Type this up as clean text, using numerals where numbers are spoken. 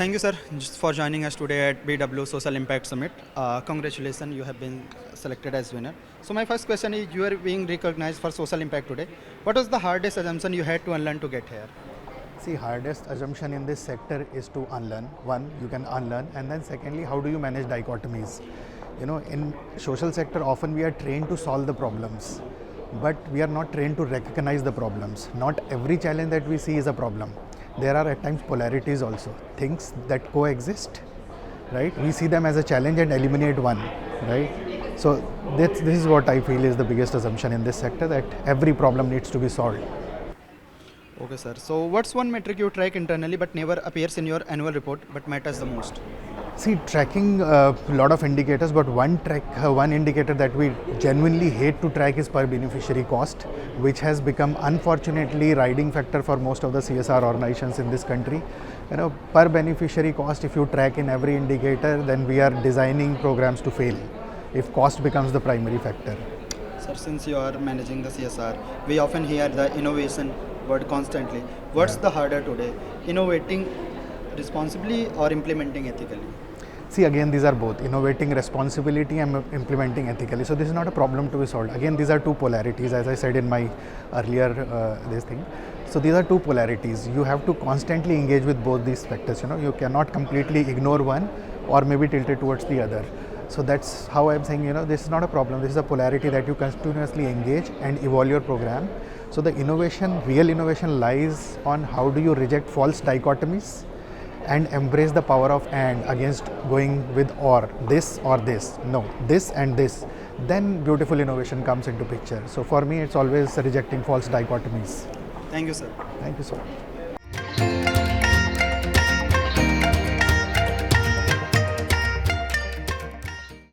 Thank you, sir, just for joining us today at BW Social Impact Summit. Congratulations, you have been selected as winner. So my first question is, you are being recognized for social impact today. What was the hardest assumption you had to unlearn to get here? See, hardest assumption in this sector is to unlearn. One, you can unlearn, and then secondly, how do you manage dichotomies? In social sector, often we are trained to solve the problems, but we are not trained to recognize the problems. Not every challenge that we see is a problem. There are at times polarities also, things that coexist, right? We see them as a challenge and eliminate one, right? So this is what I feel is the biggest assumption in this sector, that every problem needs to be solved. Okay, sir. So what's one metric you track internally but never appears in your annual report but matters the most? See, tracking a lot of indicators, but one indicator that we genuinely hate to track is per beneficiary cost, which has become unfortunately riding factor for most of the CSR organizations in this country. Per beneficiary cost, if you track in every indicator, then we are designing programs to fail if cost becomes the primary factor. Sir, since you are managing the CSR, we often hear the innovation word constantly. What's the harder today, innovating responsibly or implementing ethically? See, again, these are both innovating responsibility and implementing ethically. So this is not a problem to be solved. Again, these are two polarities, as I said in my earlier this thing. So these are two polarities. You have to constantly engage with both these factors. You cannot completely ignore one or maybe tilt it towards the other. So that's how I'm saying, this is not a problem. This is a polarity that you continuously engage and evolve your program. So the innovation, real innovation lies on how do you reject false dichotomies and embrace the power of and against going with or this or this. No, this and this. Then beautiful innovation comes into picture. So for me, it's always rejecting false dichotomies. Thank you, sir. Thank you so much.